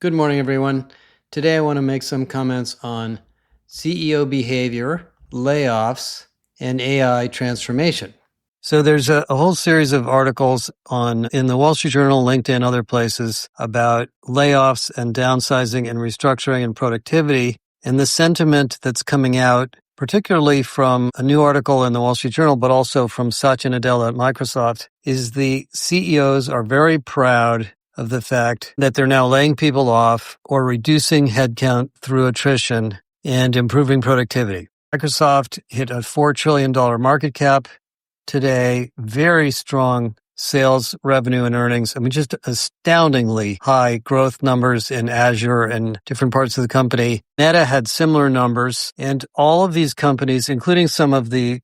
Good morning, everyone. Today, I want to make some comments on CEO behavior, layoffs, and AI transformation. So there's a whole series of articles in the Wall Street Journal, LinkedIn, other places about layoffs and downsizing and restructuring and productivity. And the sentiment that's coming out, particularly from a new article in the Wall Street Journal, but also from Satya Nadella at Microsoft, is the CEOs are very proud of the fact that they're now laying people off or reducing headcount through attrition and improving productivity. Microsoft hit a $4 trillion market cap today, very strong sales revenue and earnings. I mean, just astoundingly high growth numbers in Azure and different parts of the company. Meta had similar numbers, and all of these companies, including some of the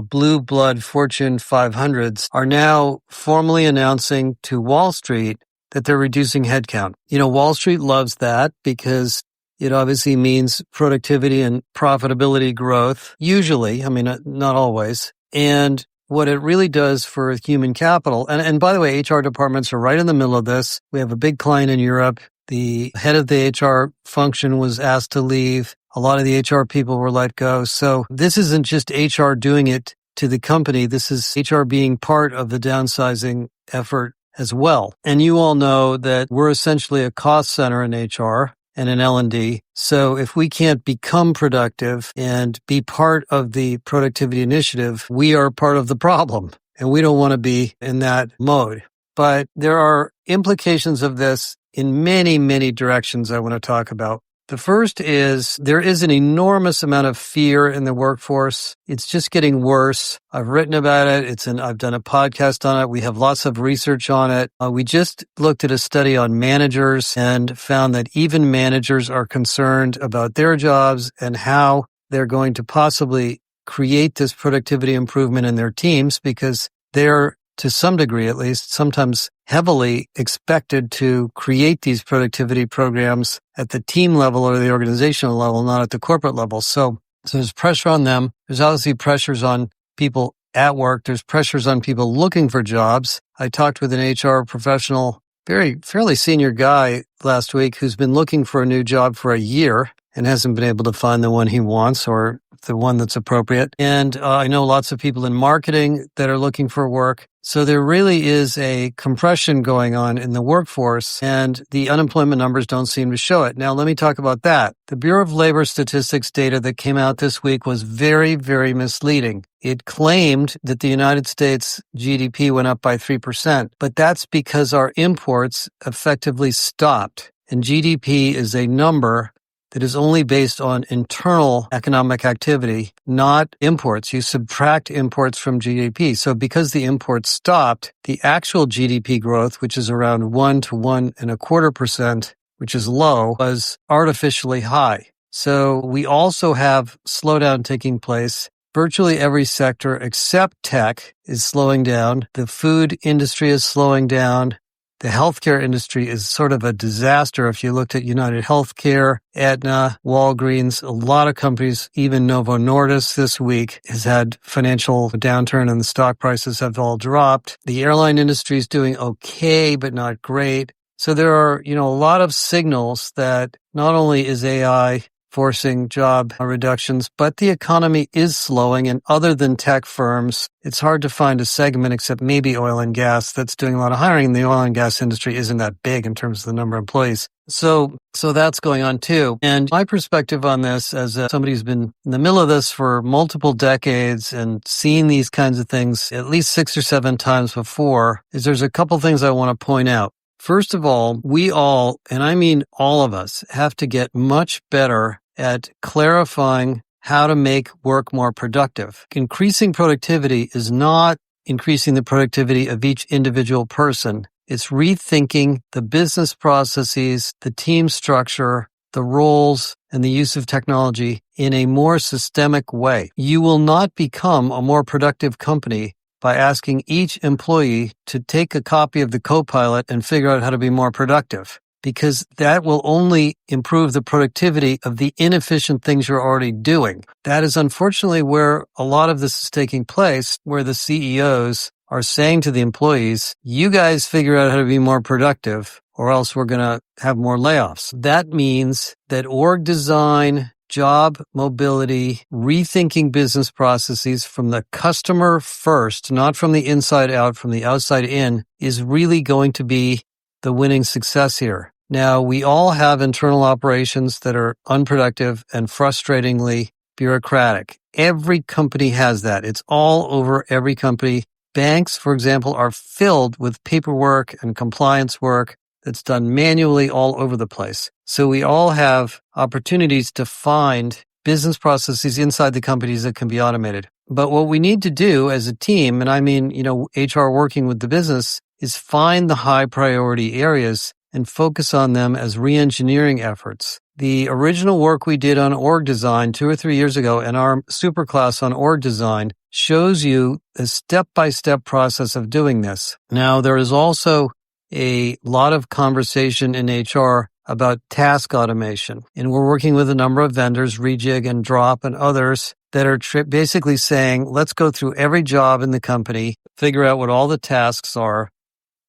blue blood Fortune 500s, are now formally announcing to Wall Street that they're reducing headcount. Wall Street loves that because it obviously means productivity and profitability growth, usually, not always. And what it really does for human capital, and by the way, HR departments are right in the middle of this. We have a big client in Europe. The head of the HR function was asked to leave. A lot of the HR people were let go. So this isn't just HR doing it to the company. This is HR being part of the downsizing effort as well. And you all know that we're essentially a cost center in HR and in L&D. So if we can't become productive and be part of the productivity initiative, we are part of the problem. And we don't want to be in that mode. But there are implications of this in many, many directions I want to talk about. The first is there is an enormous amount of fear in the workforce. It's just getting worse. I've written about it. I've done a podcast on it. We have lots of research on it. We just looked at a study on managers and found that even managers are concerned about their jobs and how they're going to possibly create this productivity improvement in their teams because they're, to some degree at least, sometimes heavily expected to create these productivity programs at the team level or the organizational level, not at the corporate level. So there's pressure on them. There's obviously pressures on people at work. There's pressures on people looking for jobs. I talked with an HR professional, fairly senior guy last week who's been looking for a new job for a year and hasn't been able to find the one he wants or the one that's appropriate. And I know lots of people in marketing that are looking for work. So there really is a compression going on in the workforce, and the unemployment numbers don't seem to show it. Now, let me talk about that. The Bureau of Labor Statistics data that came out this week was very, very misleading. It claimed that the United States GDP went up by 3%, but that's because our imports effectively stopped. And GDP is a number that is only based on internal economic activity, not imports. You subtract imports from GDP. So because the imports stopped, the actual GDP growth, which is around 1 to 1.25%, which is low, was artificially high. So we also have slowdown taking place. Virtually every sector except tech is slowing down. The food industry is slowing down. The healthcare industry is sort of a disaster. If you looked at United Healthcare, Aetna, Walgreens, a lot of companies, even Novo Nordisk this week has had financial downturn and the stock prices have all dropped. The airline industry is doing okay, but not great. So there are, a lot of signals that not only is AI forcing job reductions, but the economy is slowing. And other than tech firms, it's hard to find a segment except maybe oil and gas that's doing a lot of hiring. The oil and gas industry isn't that big in terms of the number of employees. So that's going on too. And my perspective on this as somebody who's been in the middle of this for multiple decades and seen these kinds of things at least 6 or 7 times before is there's a couple things I want to point out. First of all, we all, and I mean all of us, have to get much better at clarifying how to make work more productive. Increasing productivity is not increasing the productivity of each individual person. It's rethinking the business processes, the team structure, the roles, and the use of technology in a more systemic way. You will not become a more productive company by asking each employee to take a copy of the Copilot and figure out how to be more productive, because that will only improve the productivity of the inefficient things you're already doing. That is unfortunately where a lot of this is taking place, where the CEOs are saying to the employees, you guys figure out how to be more productive. or else we're going to have more layoffs. That means that org design, job mobility, rethinking business processes from the customer first, not from the inside out, from the outside in, is really going to be the winning success here. Now, we all have internal operations that are unproductive and frustratingly bureaucratic. Every company has that. It's all over every company. Banks, for example, are filled with paperwork and compliance work that's done manually all over the place. So we all have opportunities to find business processes inside the companies that can be automated. But what we need to do as a team, and I mean, HR working with the business, is find the high priority areas and focus on them as re-engineering efforts. The original work we did on org design 2 or 3 years ago and our super class on org design shows you a step-by-step process of doing this. Now, there is also a lot of conversation in HR about task automation. And we're working with a number of vendors, Rejig and Drop and others, that are basically saying, let's go through every job in the company, figure out what all the tasks are,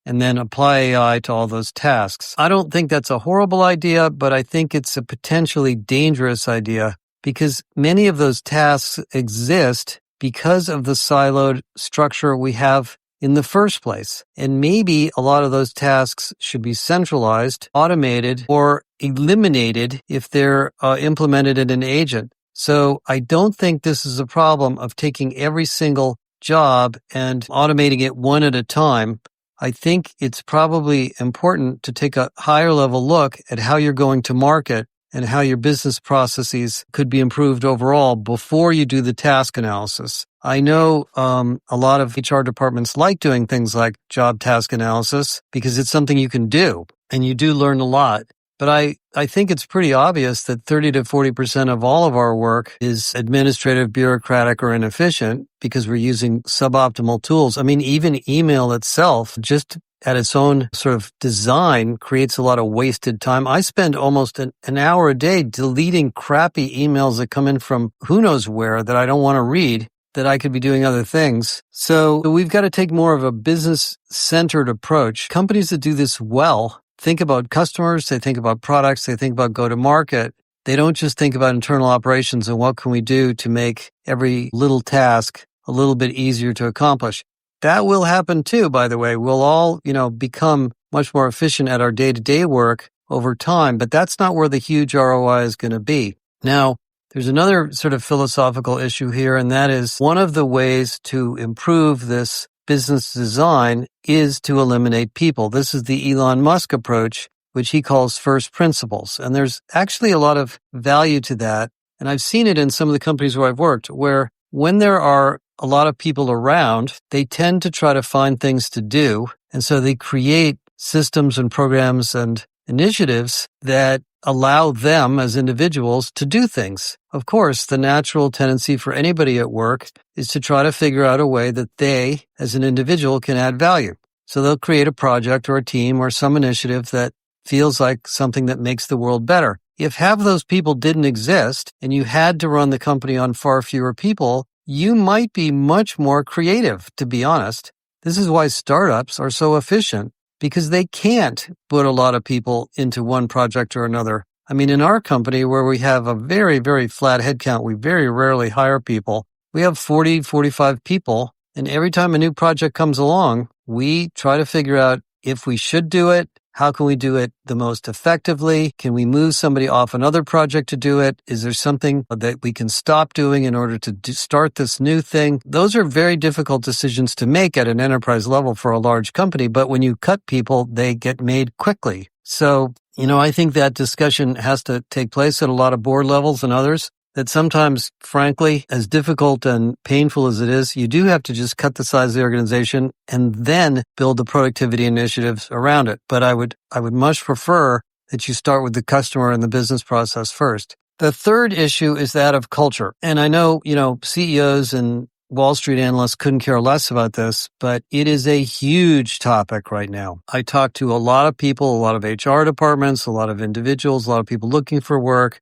and then apply AI to all those tasks. I don't think that's a horrible idea, but I think it's a potentially dangerous idea because many of those tasks exist because of the siloed structure we have in the first place. And maybe a lot of those tasks should be centralized, automated, or eliminated if they're implemented in an agent. So I don't think this is a problem of taking every single job and automating it one at a time. I think it's probably important to take a higher level look at how you're going to market and how your business processes could be improved overall before you do the task analysis. I know a lot of HR departments like doing things like job task analysis because it's something you can do and you do learn a lot. But I think it's pretty obvious that 30 to 40% of all of our work is administrative, bureaucratic, or inefficient because we're using suboptimal tools. I mean, even email itself, just at its own sort of design, creates a lot of wasted time. I spend almost an hour a day deleting crappy emails that come in from who knows where that I don't want to read, that I could be doing other things. So we've got to take more of a business-centered approach. Companies that do this well think about customers, they think about products, they think about go-to-market. They don't just think about internal operations and what can we do to make every little task a little bit easier to accomplish. That will happen too, by the way. We'll all, become much more efficient at our day-to-day work over time, but that's not where the huge ROI is going to be. Now, there's another sort of philosophical issue here, and that is one of the ways to improve this business design is to eliminate people. This is the Elon Musk approach, which he calls first principles. And there's actually a lot of value to that. And I've seen it in some of the companies where I've worked, where when there are a lot of people around, they tend to try to find things to do. And so they create systems and programs and initiatives that allow them as individuals to do things. Of course, the natural tendency for anybody at work is to try to figure out a way that they, as an individual, can add value. So they'll create a project or a team or some initiative that feels like something that makes the world better. If half of those people didn't exist and you had to run the company on far fewer people, you might be much more creative, to be honest. This is why startups are so efficient, because they can't put a lot of people into one project or another. I mean, in our company where we have a very, very flat headcount, we very rarely hire people. We have 40, 45 people, and every time a new project comes along, we try to figure out if we should do it, how can we do it the most effectively? Can we move somebody off another project to do it? Is there something that we can stop doing in order to start this new thing? Those are very difficult decisions to make at an enterprise level for a large company, but when you cut people, they get made quickly. So, I think that discussion has to take place at a lot of board levels and others. That sometimes, frankly, as difficult and painful as it is, you do have to just cut the size of the organization and then build the productivity initiatives around it. But I would much prefer that you start with the customer and the business process first. The third issue is that of culture. And I know, CEOs and Wall Street analysts couldn't care less about this, but it is a huge topic right now. I talk to a lot of people, a lot of HR departments, a lot of individuals, a lot of people looking for work.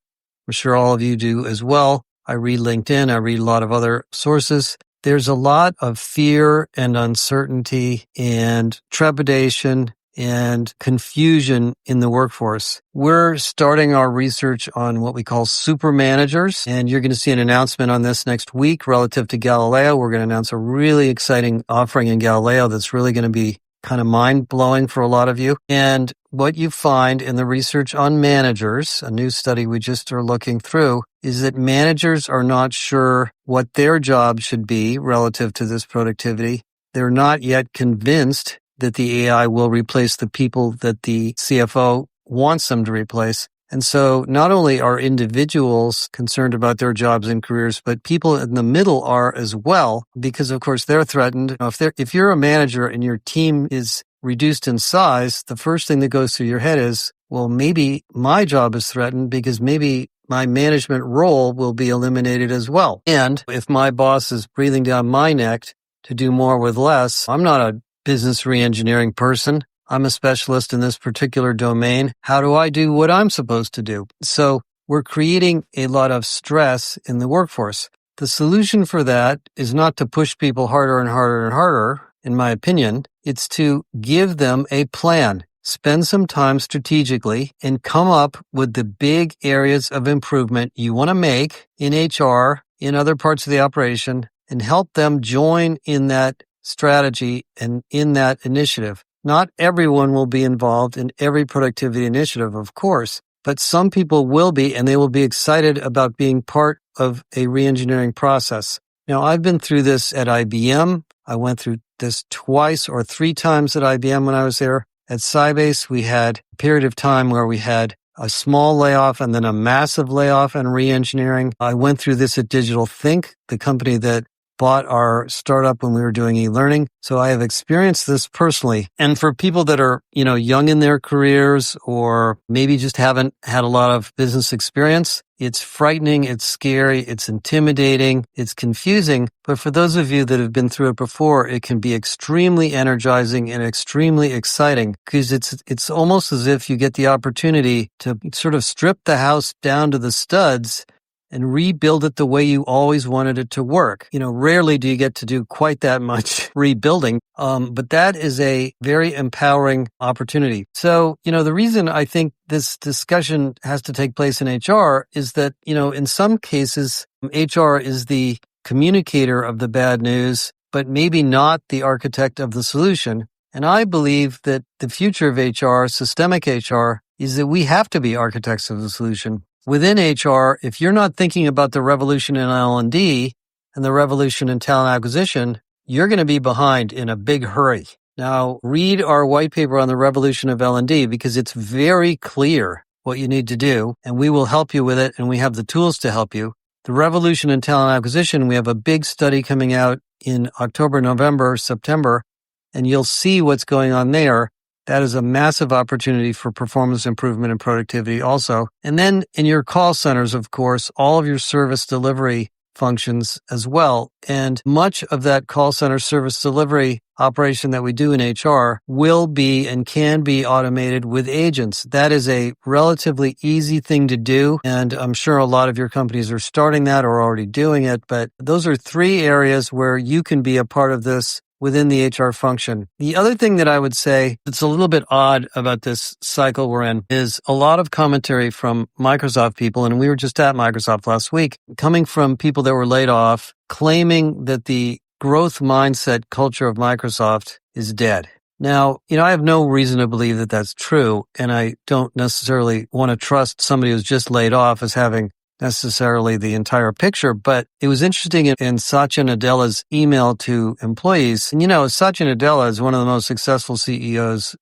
I'm sure all of you do as well. I read LinkedIn. I read a lot of other sources. There's a lot of fear and uncertainty and trepidation and confusion in the workforce. We're starting our research on what we call super managers, and you're going to see an announcement on this next week relative to Galileo. We're going to announce a really exciting offering in Galileo that's really going to be kind of mind-blowing for a lot of you. And what you find in the research on managers, a new study we just are looking through, is that managers are not sure what their job should be relative to this productivity. They're not yet convinced that the AI will replace the people that the CFO wants them to replace. And so not only are individuals concerned about their jobs and careers, but people in the middle are as well, because of course they're threatened. If you're a manager and your team is reduced in size, the first thing that goes through your head is, well, maybe my job is threatened because maybe my management role will be eliminated as well. And if my boss is breathing down my neck to do more with less, I'm not a business reengineering person. I'm a specialist in this particular domain. How do I do what I'm supposed to do? So we're creating a lot of stress in the workforce. The solution for that is not to push people harder and harder and harder, in my opinion. It's to give them a plan. Spend some time strategically and come up with the big areas of improvement you want to make in HR, in other parts of the operation, and help them join in that strategy and in that initiative. Not everyone will be involved in every productivity initiative, of course, but some people will be, and they will be excited about being part of a reengineering process. Now, I've been through this at IBM. I went through this twice or three times at IBM when I was there. At Sybase, we had a period of time where we had a small layoff and then a massive layoff and reengineering. I went through this at Digital Think, the company that bought our startup when we were doing e-learning. So I have experienced this personally. And for people that are, young in their careers or maybe just haven't had a lot of business experience, it's frightening, it's scary, it's intimidating, it's confusing. But for those of you that have been through it before, it can be extremely energizing and extremely exciting because it's almost as if you get the opportunity to sort of strip the house down to the studs and rebuild it the way you always wanted it to work. Rarely do you get to do quite that much rebuilding, but that is a very empowering opportunity. So, the reason I think this discussion has to take place in HR is that, in some cases, HR is the communicator of the bad news, but maybe not the architect of the solution. And I believe that the future of HR, systemic HR, is that we have to be architects of the solution. Within HR, if you're not thinking about the revolution in L&D and the revolution in talent acquisition, you're going to be behind in a big hurry. Now, read our white paper on the revolution of L&D because it's very clear what you need to do, and we will help you with it, and we have the tools to help you. The revolution in talent acquisition, we have a big study coming out in October, November, September, and you'll see what's going on there. That is a massive opportunity for performance improvement and productivity also. And then in your call centers, of course, all of your service delivery functions as well. And much of that call center service delivery operation that we do in HR will be and can be automated with agents. That is a relatively easy thing to do. And I'm sure a lot of your companies are starting that or already doing it. But those are three areas where you can be a part of this within the HR function. The other thing that I would say that's a little bit odd about this cycle we're in is a lot of commentary from Microsoft people, and we were just at Microsoft last week, coming from people that were laid off, claiming that the growth mindset culture of Microsoft is dead. Now, I have no reason to believe that that's true, and I don't necessarily want to trust somebody who's just laid off as having necessarily the entire picture, but it was interesting in Satya Nadella's email to employees. And Satya Nadella is one of the most successful CEOs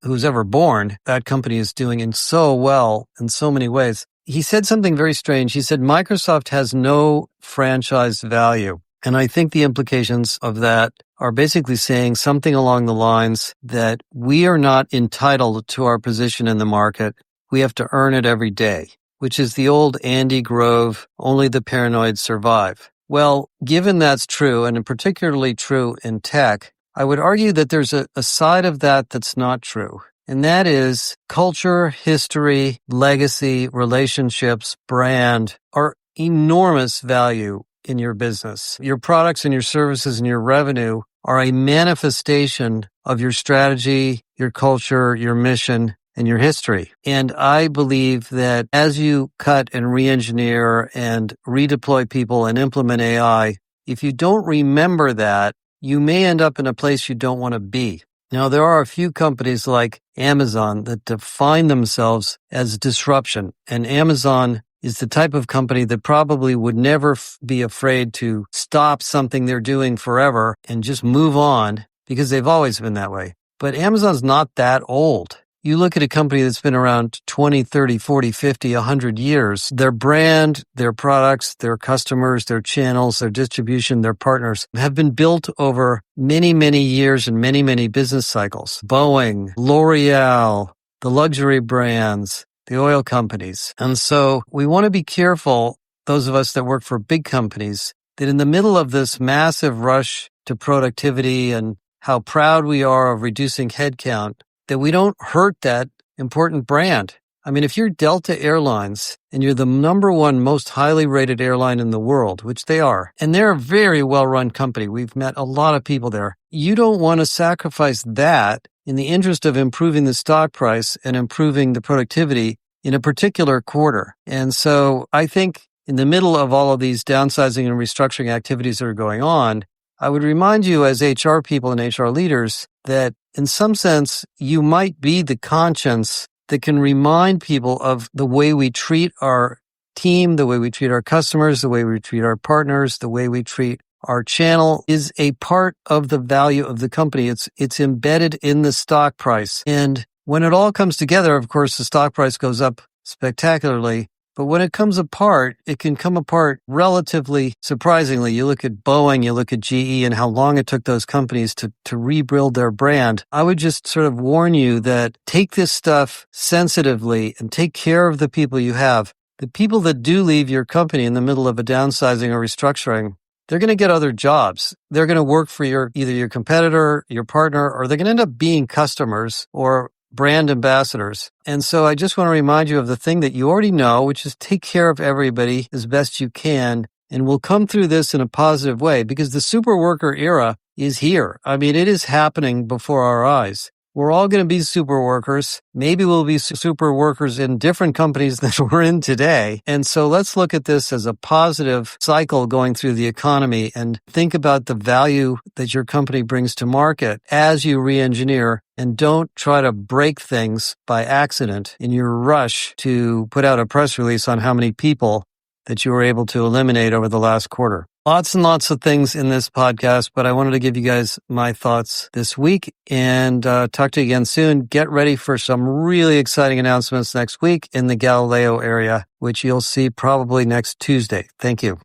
who's ever born. That company is doing so well in so many ways. He said something very strange. He said, Microsoft has no franchise value. And I think the implications of that are basically saying something along the lines that we are not entitled to our position in the market. We have to earn it every day, which is the old Andy Grove, only the paranoid survive. Well, given that's true, and particularly true in tech, I would argue that there's a side of that that's not true. And that is culture, history, legacy, relationships, brand are enormous value in your business. Your products and your services and your revenue are a manifestation of your strategy, your culture, your mission, and your history. And I believe that as you cut and re-engineer and redeploy people and implement AI, if you don't remember that, you may end up in a place you don't want to be. Now, there are a few companies like Amazon that define themselves as disruption. And Amazon is the type of company that probably would never be afraid to stop something they're doing forever and just move on because they've always been that way. But Amazon's not that old. You look at a company that's been around 20, 30, 40, 50, 100 years, their brand, their products, their customers, their channels, their distribution, their partners have been built over many, many years and many, many business cycles. Boeing, L'Oreal, the luxury brands, the oil companies. And so we want to be careful, those of us that work for big companies, that in the middle of this massive rush to productivity and how proud we are of reducing headcount, that we don't hurt that important brand. I mean, if you're Delta Airlines and you're the number one most highly rated airline in the world, which they are, and they're a very well-run company. We've met a lot of people there. You don't want to sacrifice that in the interest of improving the stock price and improving the productivity in a particular quarter. And so I think in the middle of all of these downsizing and restructuring activities that are going on, I would remind you as HR people and HR leaders that in some sense, you might be the conscience that can remind people of the way we treat our team, the way we treat our customers, the way we treat our partners, the way we treat our channel is a part of the value of the company. It's embedded in the stock price. And when it all comes together, of course, the stock price goes up spectacularly. But when it comes apart, it can come apart relatively surprisingly. You look at Boeing, you look at GE and how long it took those companies to rebuild their brand. I would just sort of warn you that take this stuff sensitively and take care of the people you have. The people that do leave your company in the middle of a downsizing or restructuring, they're going to get other jobs. They're going to work for either your competitor, your partner, or they're going to end up being customers or brand ambassadors. And so I just want to remind you of the thing that you already know, which is take care of everybody as best you can. And we'll come through this in a positive way because the Superworker era is here. I mean, it is happening before our eyes. We're all going to be super workers. Maybe we'll be super workers in different companies than we're in today. And so let's look at this as a positive cycle going through the economy and think about the value that your company brings to market as you re-engineer, and don't try to break things by accident in your rush to put out a press release on how many people that you were able to eliminate over the last quarter. Lots and lots of things in this podcast, but I wanted to give you guys my thoughts this week and talk to you again soon. Get ready for some really exciting announcements next week in the Galileo area, which you'll see probably next Tuesday. Thank you.